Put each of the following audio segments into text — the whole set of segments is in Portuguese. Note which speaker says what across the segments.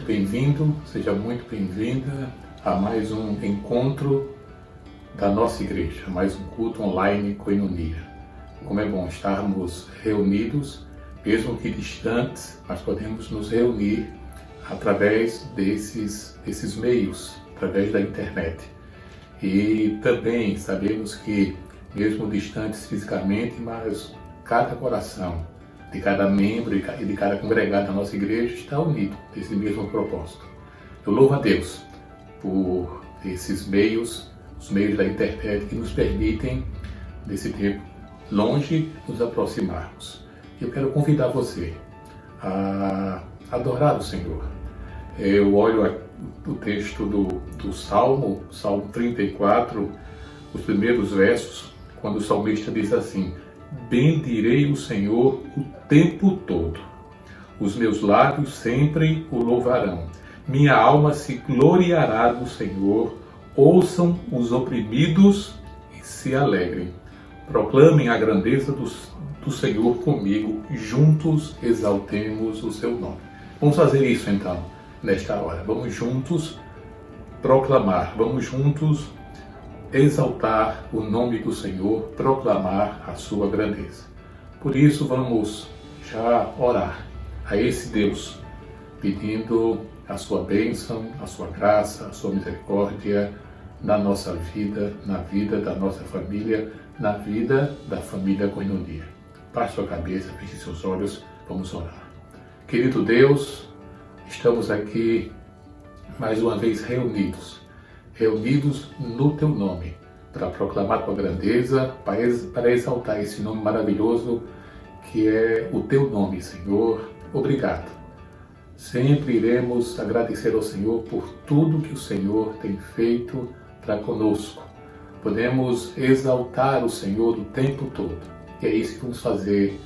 Speaker 1: muito bem-vindo, seja muito bem-vinda a mais um encontro da nossa igreja, mais um culto online Koinonia. Como é bom estarmos reunidos, mesmo que distantes, mas podemos nos reunir através desses meios, através da internet. E também sabemos que, mesmo distantes fisicamente, mas cada coração de cada membro e de cada congregado da nossa igreja está unido nesse mesmo propósito. Eu louvo a Deus por esses meios, os meios da internet que nos permitem, nesse tempo longe, nos aproximarmos. Eu quero convidar você a adorar o Senhor. Eu olho o texto do Salmo 34, os primeiros versos, quando o salmista diz assim: bendirei o Senhor o tempo todo. Os meus lábios sempre o louvarão. Minha alma se gloriará do Senhor. Ouçam os oprimidos e se alegrem. Proclamem a grandeza do Senhor comigo. Juntos exaltemos o seu nome. Vamos fazer isso então, nesta hora. Vamos juntos proclamar. Vamos juntos exaltar o nome do Senhor, proclamar a sua grandeza. Por isso vamos já orar a esse Deus, pedindo a sua bênção, a sua graça, a sua misericórdia na nossa vida, na vida da nossa família, na vida da família Koinonia. Baixe sua cabeça, feche seus olhos, vamos orar. Querido Deus, estamos aqui mais uma vez reunidos no Teu nome, para proclamar Tua grandeza, para exaltar esse nome maravilhoso que é o Teu nome, Senhor. Obrigado. Sempre iremos agradecer ao Senhor por tudo que o Senhor tem feito para conosco. Podemos exaltar o Senhor o tempo todo. E é isso que vamos fazer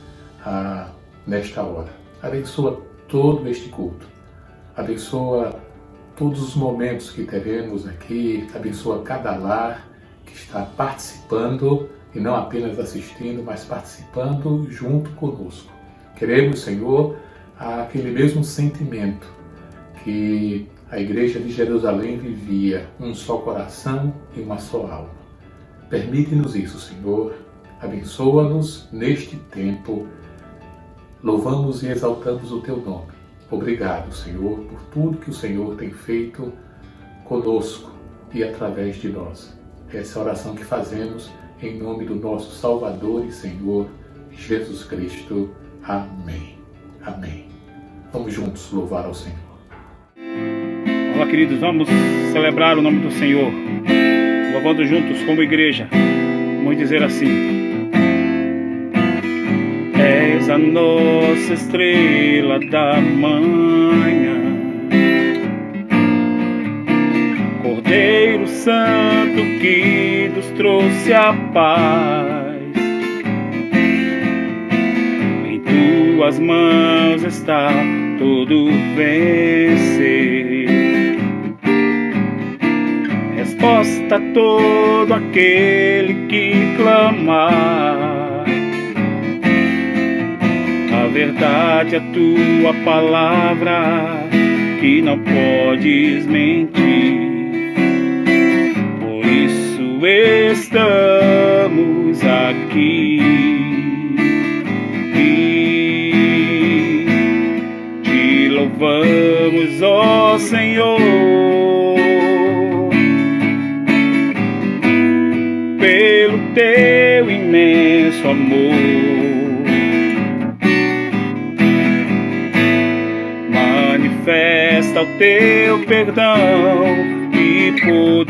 Speaker 1: nesta hora. Abençoa todo este culto. Abençoa todos os momentos que teremos aqui, abençoa cada lar que está participando, e não apenas assistindo, mas participando junto conosco. Queremos, Senhor, aquele mesmo sentimento que a igreja de Jerusalém vivia, um só coração e uma só alma. Permite-nos isso, Senhor. Abençoa-nos neste tempo. Louvamos e exaltamos o Teu nome. Obrigado, Senhor, por tudo que o Senhor tem feito conosco e através de nós. Essa é a oração que fazemos em nome do nosso Salvador e Senhor, Jesus Cristo. Amém. Amém. Vamos juntos louvar ao Senhor.
Speaker 2: Olá, queridos, vamos celebrar o nome do Senhor, louvando juntos como igreja. Vamos dizer assim: és a nossa estrela da manhã, Cordeiro Santo que nos trouxe a paz. Em Tuas mãos está todo vencer, resposta a todo aquele que clamar. A verdade é a Tua palavra, que não podes mentir. Por isso estamos aqui, te louvamos, ó Senhor, pelo Teu imenso amor. Manifesta o Teu perdão e poder,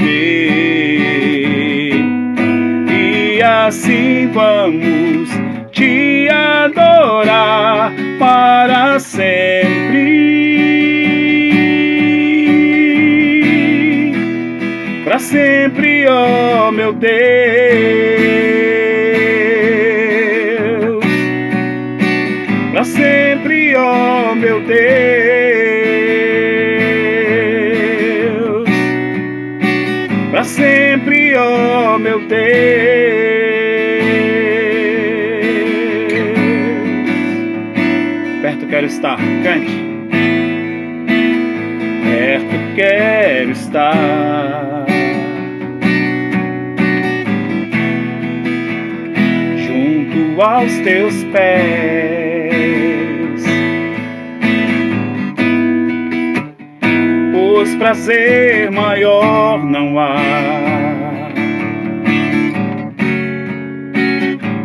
Speaker 2: e assim vamos Te adorar para sempre, para sempre, ó meu Deus, para sempre, ó meu Deus, para sempre, ó meu Deus. Perto quero estar, cante. aos teus pés, pois prazer maior não há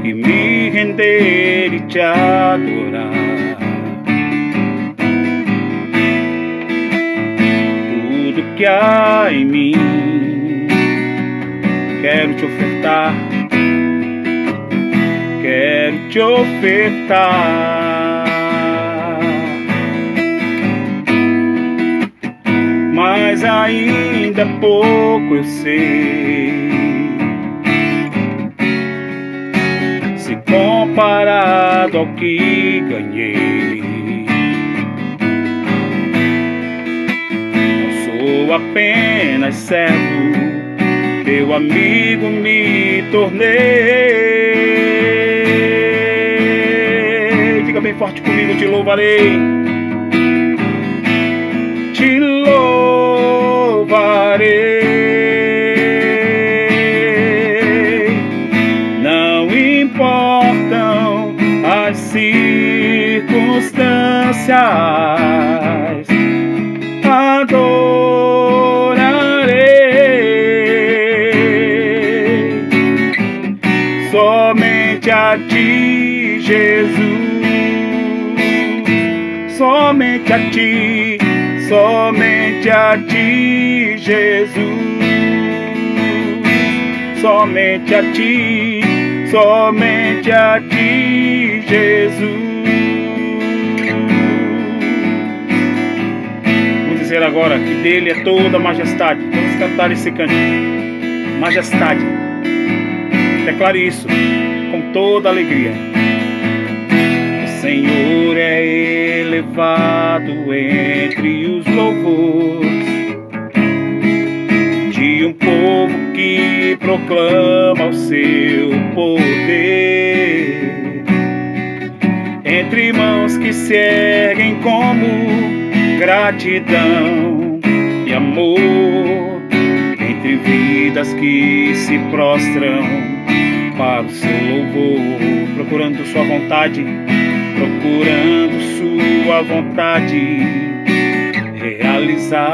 Speaker 2: que me render e te adorar. Tudo que há em mim quero te ofertar, quero te ofertar. Mas ainda pouco eu sei, se comparado ao que ganhei. Não sou apenas servo, teu amigo me tornei. Diga bem forte comigo, te louvarei. Te louvarei. Não importam as circunstâncias, adorarei somente a ti, Jesus. Somente a ti, somente a ti, Jesus. Somente a ti, somente a ti, Jesus. Vou dizer agora que dele é toda a majestade. Vamos cantar esse canto. Majestade. Declare isso com toda alegria. O Senhor é elevado entre os louvores de um povo que proclama o seu poder, entre mãos que se erguem como gratidão e amor, entre vidas que se prostram para o seu louvor, procurando sua vontade, procurando sua vontade realizar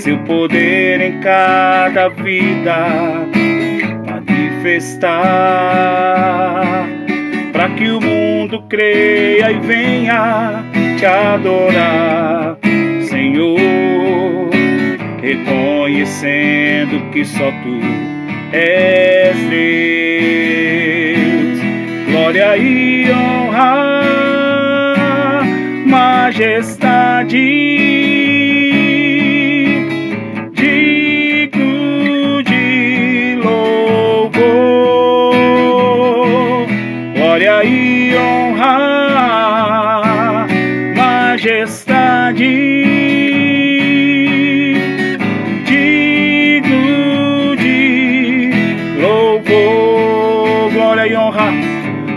Speaker 2: seu poder em cada vida, manifestar, para que o mundo creia e venha te adorar, Senhor, reconhecendo que só tu és Deus. Glória e honra, majestade, digno de louvor. Glória e honra, majestade, digno de louvor. Glória e honra,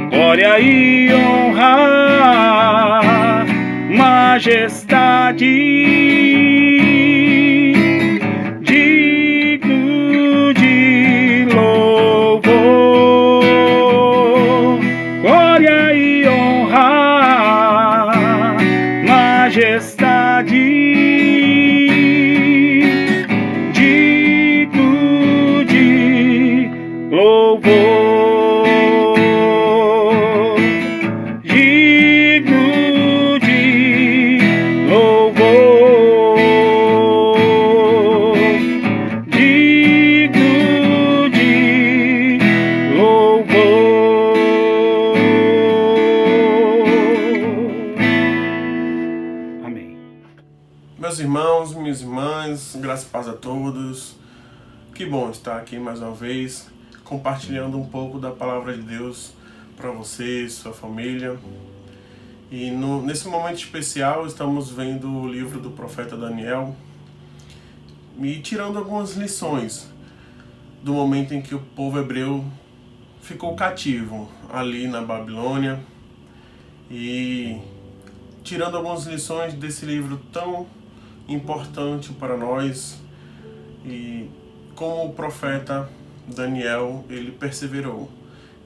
Speaker 2: glória e honra, majestade, digno de louvor. Glória e honra, majestade, digno de louvor.
Speaker 3: Meus irmãos, minhas irmãs, graças e paz a todos. Que bom estar aqui mais uma vez, compartilhando um pouco da palavra de Deus para você, sua família. E nesse momento especial estamos vendo o livro do profeta Daniel e tirando algumas lições do momento em que o povo hebreu ficou cativo ali na Babilônia, e tirando algumas lições desse livro tão importante para nós, e como o profeta Daniel, ele perseverou.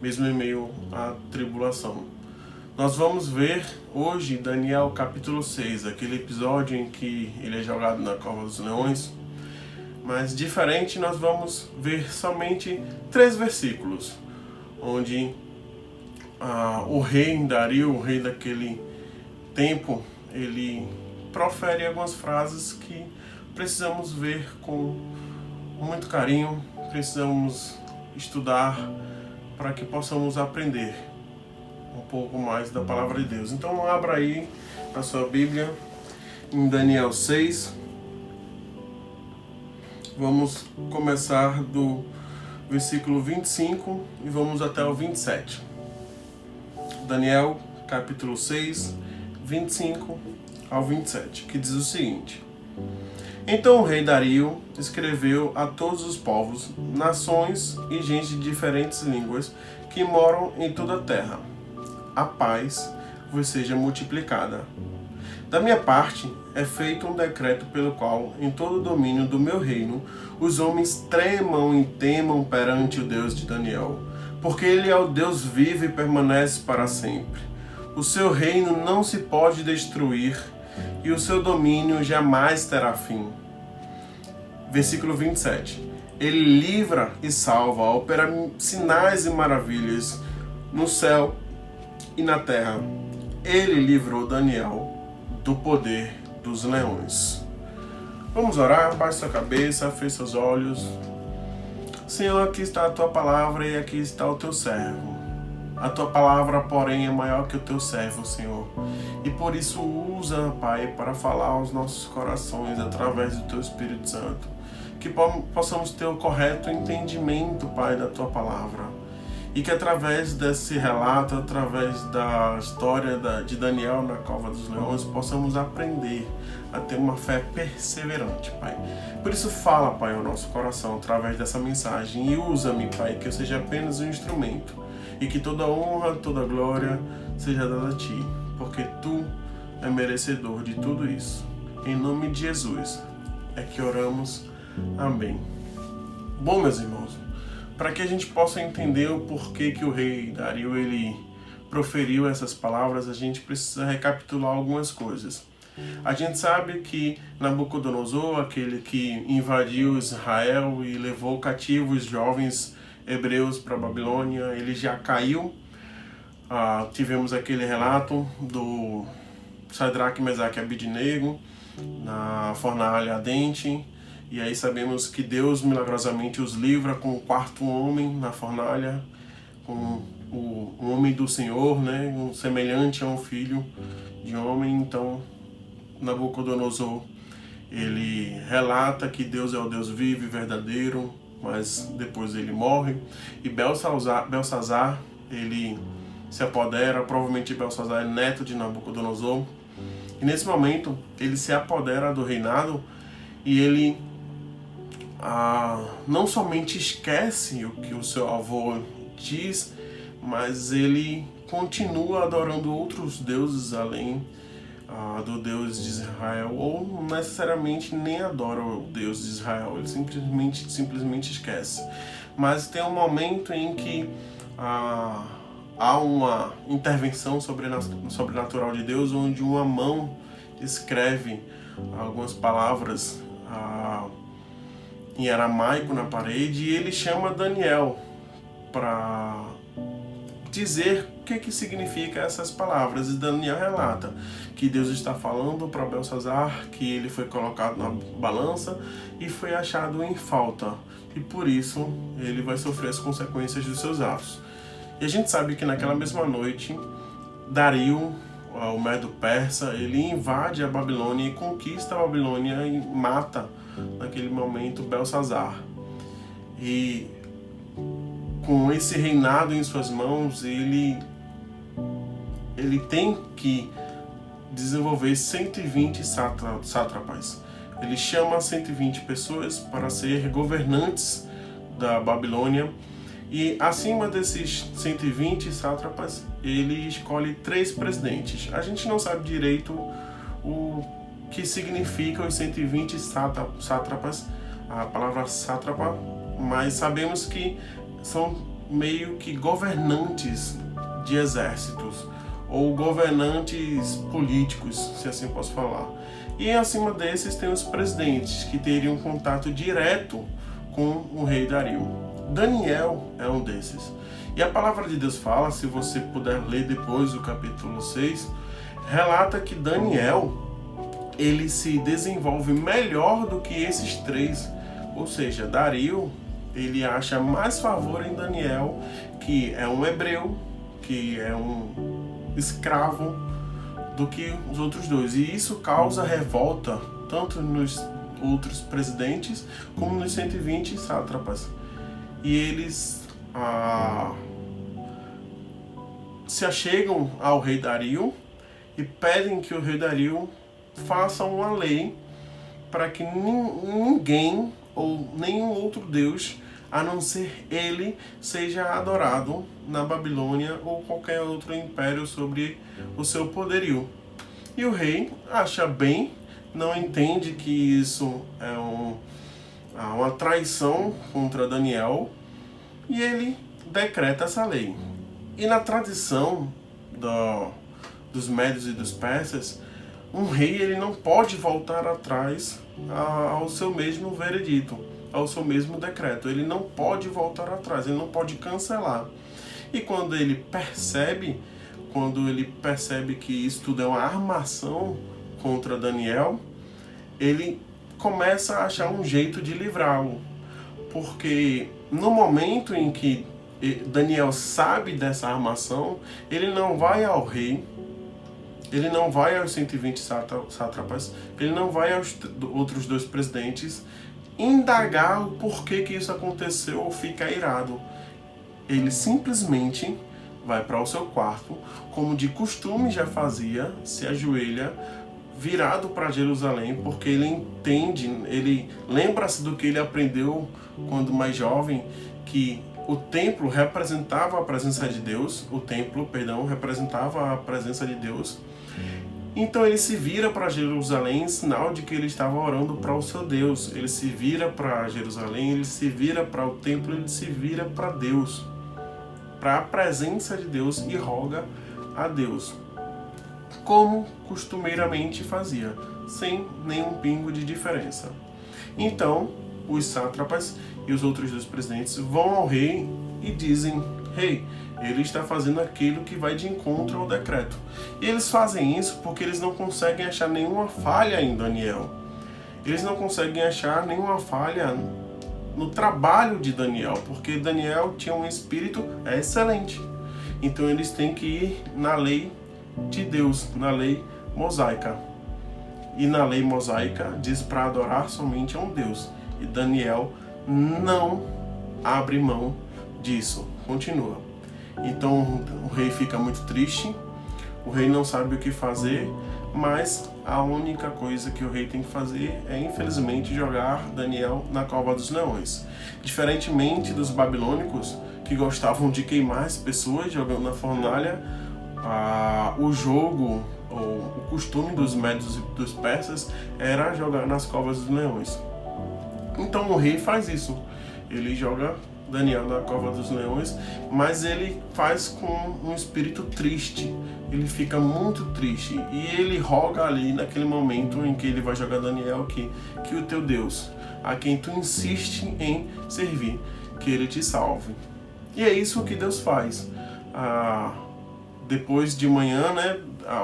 Speaker 3: mesmo em meio à tribulação. Nós vamos ver hoje Daniel capítulo 6, aquele episódio em que ele é jogado na cova dos leões, mas diferente, nós vamos ver somente 3 versículos, onde o rei Dario, o rei daquele tempo, ele profere algumas frases que precisamos ver com muito carinho, precisamos estudar para que possamos aprender um pouco mais da palavra de Deus. Então abra aí a sua Bíblia em Daniel 6. Vamos começar do versículo 25 e vamos até o 27. Daniel capítulo 6, 25 ao 27, que diz o seguinte: Então o rei Dario escreveu a todos os povos, nações e gente de diferentes línguas que moram em toda a terra: a paz vos seja multiplicada. Da minha parte, é feito um decreto pelo qual, em todo o domínio do meu reino, os homens tremam e temam perante o Deus de Daniel, porque ele é o Deus vivo e permanece para sempre. O seu reino não se pode destruir, e o seu domínio jamais terá fim. Versículo 27. Ele livra e salva, opera sinais e maravilhas no céu e na terra. Ele livrou Daniel do poder dos leões. Vamos orar, baixe sua cabeça, feche seus olhos. Senhor, aqui está a tua palavra e aqui está o teu servo. A tua palavra, porém, é maior que o teu servo, Senhor. E por isso usa, Pai, para falar aos nossos corações através do teu Espírito Santo. Que possamos ter o correto entendimento, Pai, da tua palavra. E que através desse relato, através da história de Daniel na cova dos leões, possamos aprender a ter uma fé perseverante, Pai. Por isso fala, Pai, ao nosso coração através dessa mensagem e usa-me, Pai, que eu seja apenas um instrumento e que toda honra, toda glória seja dada a Ti, porque Tu é merecedor de tudo isso. Em nome de Jesus é que oramos. Amém. Bom, meus irmãos, para que a gente possa entender o porquê que o rei Dario ele proferiu essas palavras, a gente precisa recapitular algumas coisas. A gente sabe que Nabucodonosor, aquele que invadiu Israel e levou cativos jovens hebreus para a Babilônia, ele já caiu. Tivemos aquele relato do Sadraque, Mesaque e Abednego na fornalha ardente. E aí sabemos que Deus milagrosamente os livra com o quarto homem na fornalha, com o homem do Senhor, né, um semelhante a um filho de homem. Então Nabucodonosor, ele relata que Deus é o Deus vivo e verdadeiro, mas depois ele morre. E Belsazar, ele se apodera, provavelmente Belsazar é neto de Nabucodonosor. E nesse momento ele se apodera do reinado e ele não somente esquece o que o seu avô diz, mas ele continua adorando outros deuses além do Deus de Israel, ou não necessariamente nem adora o Deus de Israel, ele simplesmente esquece. Mas tem um momento em que há uma intervenção sobrenatural de Deus, onde uma mão escreve algumas palavras em aramaico na parede, e ele chama Daniel para dizer o que significa essas palavras. E Daniel relata que Deus está falando para Belsazar que ele foi colocado na balança e foi achado em falta, e por isso ele vai sofrer as consequências dos seus atos. E a gente sabe que naquela mesma noite Dario, o Medo-Persa, ele invade a Babilônia e conquista a Babilônia e mata naquele momento Belsazar. E com esse reinado em suas mãos, ele tem que desenvolver 120 sátrapas. Ele chama 120 pessoas para ser governantes da Babilônia, e acima desses 120 sátrapas, ele escolhe 3 presidentes. A gente não sabe direito o que significa os 120 sátrapas, a palavra sátrapa, mas sabemos que são meio que governantes de exércitos ou governantes políticos, se assim posso falar. E acima desses tem os presidentes, que teriam contato direto com o rei Dario. Daniel é um desses. E a palavra de Deus fala, se você puder ler depois o capítulo 6, relata que Daniel, ele se desenvolve melhor do que esses três. Ou seja, Dario, ele acha mais favor em Daniel, que é um hebreu, que é um escravo, do que os outros dois. E isso causa revolta, tanto nos outros presidentes, como nos 120 sátrapas. E eles se achegam ao rei Dario e pedem que o rei Dario faça uma lei para que ninguém ou nenhum outro deus, a não ser ele, seja adorado na Babilônia ou qualquer outro império sobre o seu poderio. E o rei acha bem, não entende que isso é uma traição contra Daniel, e ele decreta essa lei. E na tradição dos médios e dos persas, um rei ele não pode voltar atrás ao seu mesmo veredito, ao seu mesmo decreto. Ele não pode voltar atrás, ele não pode cancelar. E quando ele percebe que isso tudo é uma armação contra Daniel, ele começa a achar um jeito de livrá-lo. Porque no momento em que Daniel sabe dessa armação, ele não vai ao rei, ele não vai aos 120 sátrapas, ele não vai aos outros dois presidentes indagar o porquê que isso aconteceu ou ficar irado. Ele simplesmente vai para o seu quarto, como de costume já fazia, se ajoelha, virado para Jerusalém, porque ele entende, ele lembra-se do que ele aprendeu quando mais jovem, que o templo representava a presença de Deus, representava a presença de Deus. Então ele se vira para Jerusalém em sinal de que ele estava orando para o seu Deus. Ele se vira para Jerusalém, ele se vira para o templo, ele se vira para Deus, para a presença de Deus, e roga a Deus, como costumeiramente fazia, sem nenhum pingo de diferença. Então, os sátrapas e os outros dois presidentes vão ao rei e dizem: rei, ele está fazendo aquilo que vai de encontro ao decreto. E eles fazem isso porque eles não conseguem achar nenhuma falha em Daniel. Eles não conseguem achar nenhuma falha no trabalho de Daniel, porque Daniel tinha um espírito excelente. Então eles têm que ir na lei de Deus, na lei mosaica. E na lei mosaica diz para adorar somente a um Deus. E Daniel não abre mão disso. Continua. Então o rei fica muito triste, o rei não sabe o que fazer, mas a única coisa que o rei tem que fazer é, infelizmente, jogar Daniel na cova dos leões. Diferentemente dos babilônicos, que gostavam de queimar as pessoas jogando na fornalha, o jogo, o costume dos médios e dos persas era jogar nas covas dos leões. Então o rei faz isso, ele joga Daniel na cova dos leões, mas ele faz com um espírito triste, ele fica muito triste, e ele roga ali naquele momento em que ele vai jogar Daniel que o teu Deus, a quem tu insiste em servir, que ele te salve. E é isso que Deus faz. Depois de manhã,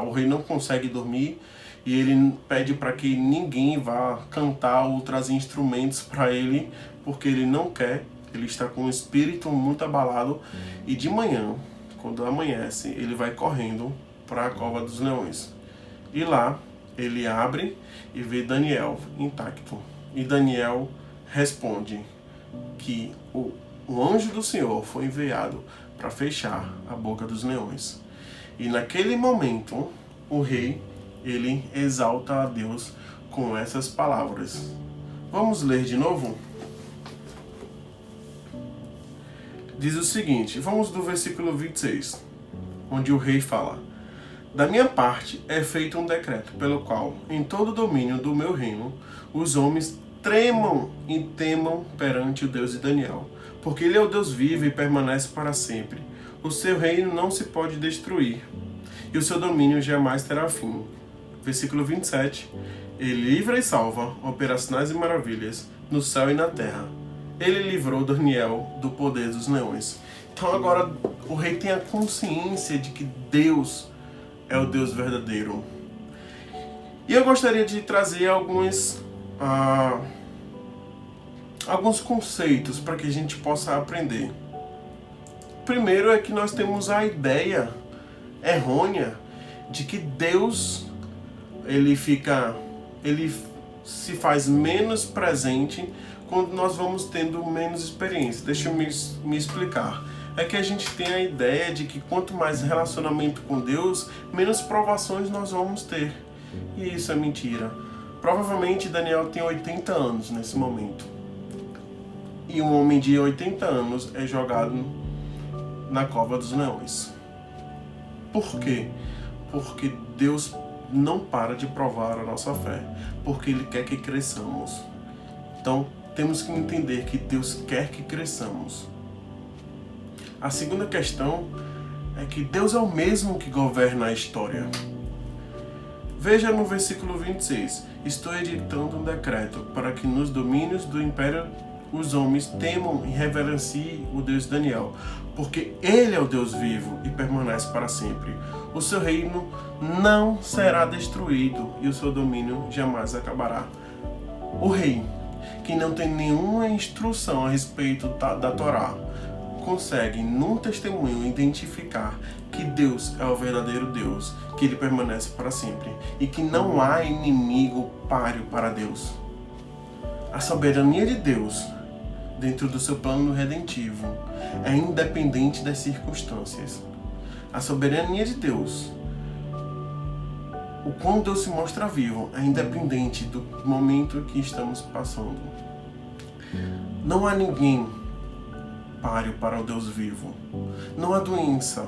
Speaker 3: o rei não consegue dormir, e ele pede para que ninguém vá cantar ou trazer instrumentos para ele, porque ele não quer. Ele está com o espírito muito abalado, e de manhã, quando amanhece, ele vai correndo para a cova dos leões. E lá ele abre e vê Daniel intacto. E Daniel responde que o anjo do Senhor foi enviado para fechar a boca dos leões. E naquele momento, o rei, ele exalta a Deus com essas palavras. Vamos ler de novo? Diz o seguinte, vamos do versículo 26, onde o rei fala: da minha parte é feito um decreto, pelo qual, em todo o domínio do meu reino, os homens tremam e temam perante o Deus de Daniel, porque ele é o Deus vivo e permanece para sempre. O seu reino não se pode destruir, e o seu domínio jamais terá fim. Versículo 27. Ele livra e salva, opera sinais e maravilhas no céu e na terra. Ele livrou Daniel do poder dos leões. Então agora o rei tem a consciência de que Deus é o Deus verdadeiro. E eu gostaria de trazer alguns conceitos para que a gente possa aprender. Primeiro é que nós temos a ideia errônea de que Deus ele se faz menos presente quando nós vamos tendo menos experiência. Deixa eu me explicar. É que a gente tem a ideia de que quanto mais relacionamento com Deus, menos provações nós vamos ter. E isso é mentira. Provavelmente Daniel tem 80 anos nesse momento. E um homem de 80 anos é jogado na cova dos leões. Por quê? Porque Deus não para de provar a nossa fé. Porque Ele quer que cresçamos. Então, temos que entender que Deus quer que cresçamos. A segunda questão é que Deus é o mesmo que governa a história. Veja no versículo 26. Estou editando um decreto para que nos domínios do império os homens temam e reverenciem o Deus de Daniel, porque Ele é o Deus vivo e permanece para sempre. O seu reino não será destruído e o seu domínio jamais acabará. O rei, que não tem nenhuma instrução a respeito da Torá, consegue, num testemunho, identificar que Deus é o verdadeiro Deus, que Ele permanece para sempre e que não há inimigo páreo para Deus. A soberania de Deus, dentro do seu plano redentivo, é independente das circunstâncias. A soberania de Deus, o quão Deus se mostra vivo, é independente do momento que estamos passando. Não há ninguém páreo para o Deus vivo. Não há doença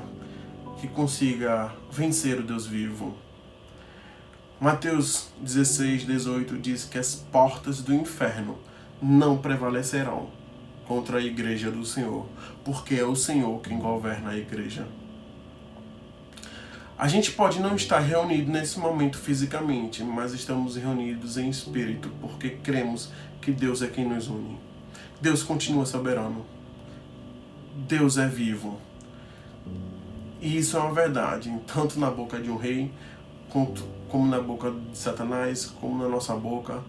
Speaker 3: que consiga vencer o Deus vivo. Mateus 16:18 diz que as portas do inferno não prevalecerão contra a igreja do Senhor, porque é o Senhor quem governa a igreja. A gente pode não estar reunido nesse momento fisicamente, mas estamos reunidos em espírito, porque cremos que Deus é quem nos une. Deus continua soberano. Deus é vivo. E isso é uma verdade, tanto na boca de um rei, como na boca de Satanás, como na nossa boca,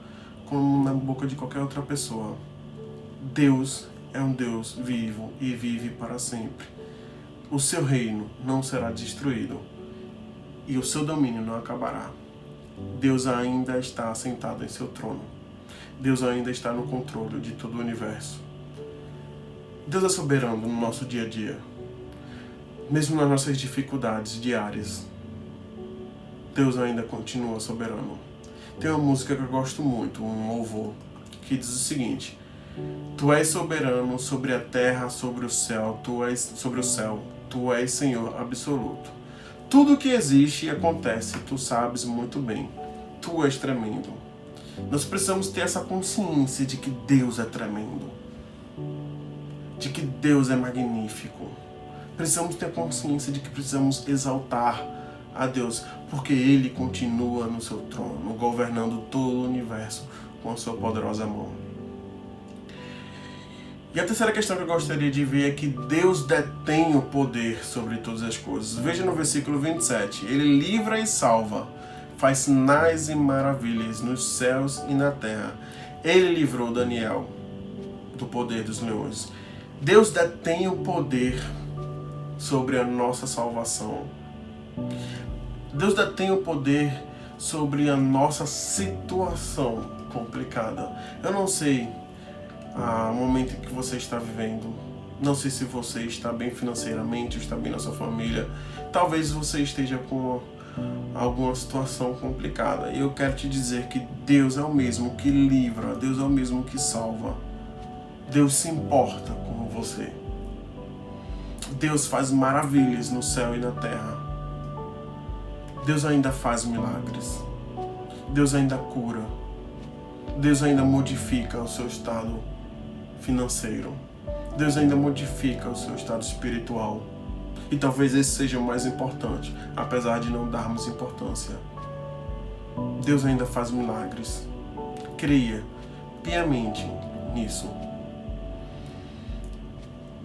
Speaker 3: como na boca de qualquer outra pessoa. Deus é um Deus vivo e vive para sempre. O seu reino não será destruído e o seu domínio não acabará. Deus ainda está assentado em seu trono. Deus ainda está no controle de todo o universo. Deus é soberano no nosso dia a dia, mesmo nas nossas dificuldades diárias. Deus ainda continua soberano. Tem uma música que eu gosto muito, um louvor, que diz o seguinte: Tu és soberano sobre a terra, sobre o céu, tu és Senhor absoluto. Tudo que existe e acontece, tu sabes muito bem. Tu és tremendo. Nós precisamos ter essa consciência de que Deus é tremendo, de que Deus é magnífico. Precisamos ter consciência de que precisamos exaltar a Deus, porque Ele continua no seu trono, governando todo o universo com a sua poderosa mão. E a terceira questão que eu gostaria de ver é que Deus detém o poder sobre todas as coisas. Veja no versículo 27. Ele livra e salva, faz sinais e maravilhas nos céus e na terra. Ele livrou Daniel do poder dos leões. Deus detém o poder sobre a nossa salvação. Deus detém o poder sobre a nossa situação complicada. Eu não sei o momento em que você está vivendo. Não sei se você está bem financeiramente, ou está bem na sua família. Talvez você esteja com alguma situação complicada. E eu quero te dizer que Deus é o mesmo que livra, Deus é o mesmo que salva. Deus se importa com você. Deus faz maravilhas no céu e na terra. Deus ainda faz milagres. Deus ainda cura. Deus ainda modifica o seu estado financeiro. Deus ainda modifica o seu estado espiritual. E talvez esse seja o mais importante, apesar de não darmos importância. Deus ainda faz milagres. Creia piamente nisso.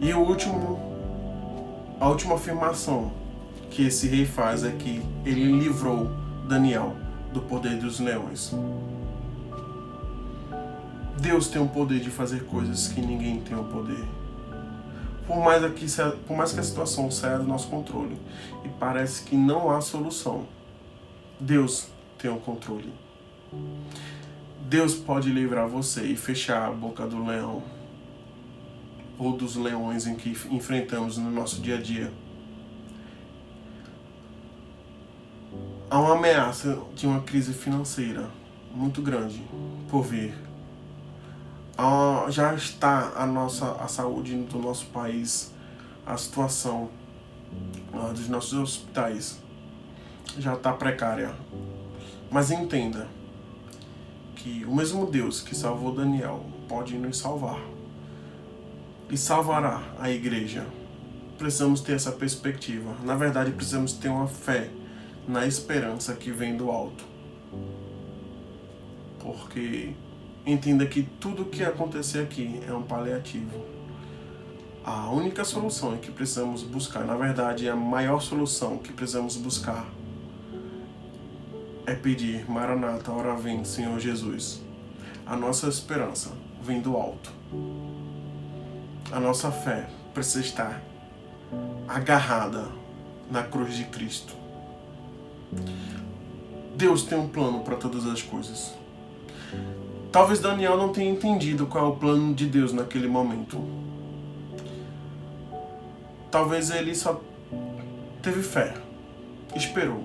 Speaker 3: E a última afirmação que esse rei faz é que ele livrou Daniel do poder dos leões. Deus tem o poder de fazer coisas que ninguém tem o poder. Por mais que a situação saia do nosso controle e parece que não há solução, Deus tem o controle. Deus pode livrar você e fechar a boca do leão ou dos leões em que enfrentamos no nosso dia a dia. Há uma ameaça de uma crise financeira muito grande por vir. Já está a saúde do nosso país, a situação dos nossos hospitais já está precária. Mas entenda que o mesmo Deus que salvou Daniel pode nos salvar e salvará a igreja. Precisamos ter essa perspectiva. Na verdade, precisamos ter uma fé na esperança que vem do alto. Porque entenda que tudo o que acontecer aqui é um paliativo. A única solução que precisamos buscar, na verdade, a maior solução que precisamos buscar é pedir: Maranata, ora vem, Senhor Jesus. A nossa esperança vem do alto. A nossa fé precisa estar agarrada na cruz de Cristo. Deus tem um plano para todas as coisas. Talvez Daniel não tenha entendido qual é o plano de Deus naquele momento. Talvez ele só teve fé, esperou.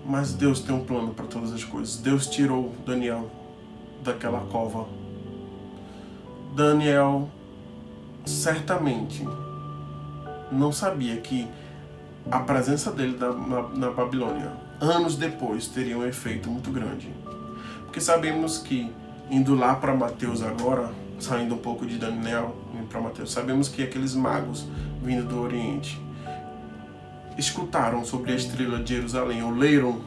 Speaker 3: Mas Deus tem um plano para todas as coisas. Deus tirou Daniel daquela cova. Daniel certamente não sabia que a presença dele na Babilônia, anos depois, teria um efeito muito grande. Porque sabemos que, indo lá para Mateus agora, saindo um pouco de Daniel para Mateus, sabemos que aqueles magos vindo do Oriente escutaram sobre a estrela de Jerusalém, ou leram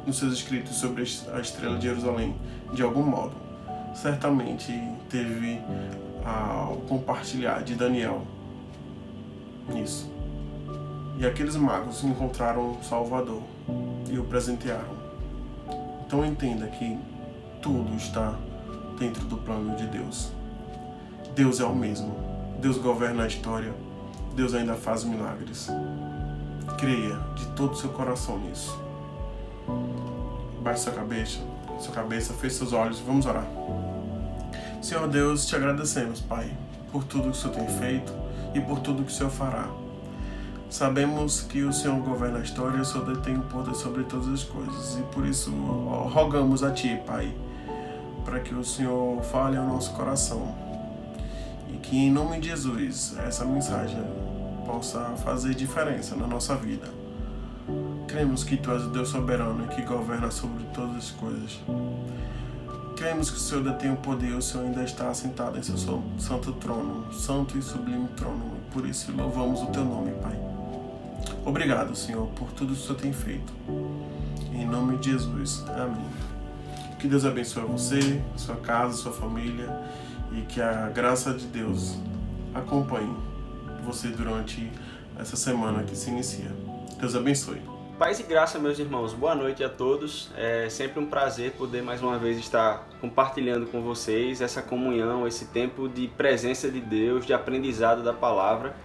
Speaker 3: nos seus escritos sobre a estrela de Jerusalém, de algum modo. Certamente teve o compartilhar de Daniel nisso. E aqueles magos encontraram o Salvador e o presentearam. Então entenda que tudo está dentro do plano de Deus. Deus é o mesmo. Deus governa a história. Deus ainda faz milagres. Creia de todo o seu coração nisso. Baixe sua cabeça, feche seus olhos e vamos orar. Senhor Deus, te agradecemos, Pai, por tudo que o Senhor tem feito e por tudo que o Senhor fará. Sabemos que o Senhor governa a história e o Senhor detém o poder sobre todas as coisas. E por isso rogamos a Ti, Pai, para que o Senhor fale ao nosso coração. E que em nome de Jesus, essa mensagem possa fazer diferença na nossa vida. Cremos que Tu és o Deus soberano e que governa sobre todas as coisas. Cremos que o Senhor detém o poder e o Senhor ainda está assentado em seu santo trono, santo e sublime trono. E por isso louvamos o Teu nome, Pai. Obrigado, Senhor, por tudo que o Senhor tem feito. Em nome de Jesus. Amém. Que Deus abençoe você, sua casa, sua família e que a graça de Deus acompanhe você durante essa semana que se inicia. Deus abençoe.
Speaker 4: Paz e graça, meus irmãos. Boa noite a todos. É sempre um prazer poder mais uma vez estar compartilhando com vocês essa comunhão, esse tempo de presença de Deus, de aprendizado da palavra.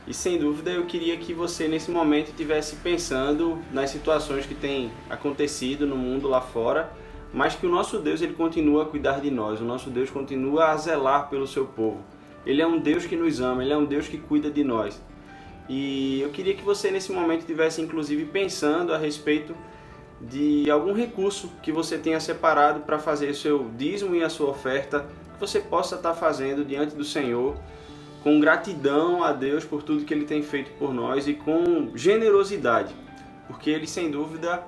Speaker 4: E sem dúvida eu queria que você nesse momento estivesse pensando nas situações que têm acontecido no mundo lá fora, mas que o nosso Deus ele continua a cuidar de nós, o nosso Deus continua a zelar pelo seu povo. Ele é um Deus que nos ama, Ele é um Deus que cuida de nós. E eu queria que você nesse momento estivesse inclusive pensando a respeito de algum recurso que você tenha separado para fazer o seu dízimo e a sua oferta, que você possa estar fazendo diante do Senhor, com gratidão a Deus por tudo que Ele tem feito por nós e com generosidade, porque Ele sem dúvida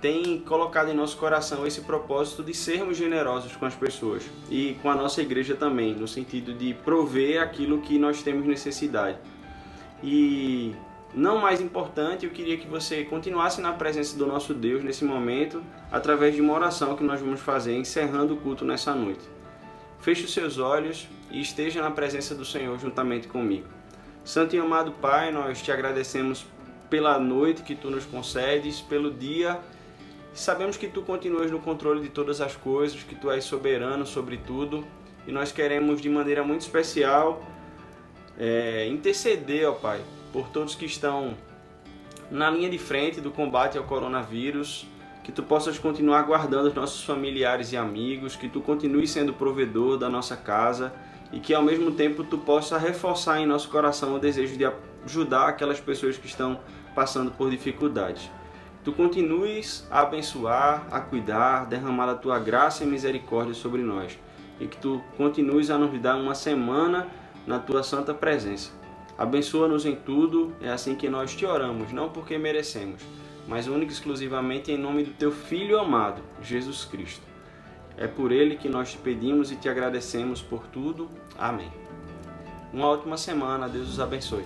Speaker 4: tem colocado em nosso coração esse propósito de sermos generosos com as pessoas e com a nossa igreja também, no sentido de prover aquilo que nós temos necessidade. E não mais importante, eu queria que você continuasse na presença do nosso Deus nesse momento, através de uma oração que nós vamos fazer, encerrando o culto nessa noite. Feche os seus olhos e esteja na presença do Senhor juntamente comigo. Santo e amado Pai, nós te agradecemos pela noite que tu nos concedes, pelo dia. Sabemos que tu continuas no controle de todas as coisas, que tu és soberano sobre tudo, e nós queremos de maneira muito especial interceder, ó Pai, por todos que estão na linha de frente do combate ao coronavírus, que tu possas continuar guardando os nossos familiares e amigos, que tu continues sendo provedor da nossa casa e que ao mesmo tempo tu possa reforçar em nosso coração o desejo de ajudar aquelas pessoas que estão passando por dificuldades. Tu continues a abençoar, a cuidar, derramar a tua graça e misericórdia sobre nós e que tu continues a nos dar uma semana na tua santa presença. Abençoa-nos em tudo, é assim que nós te oramos, não porque merecemos, mas única e exclusivamente em nome do teu Filho amado, Jesus Cristo. É por ele que nós te pedimos e te agradecemos por tudo. Amém. Uma ótima semana, Deus os abençoe.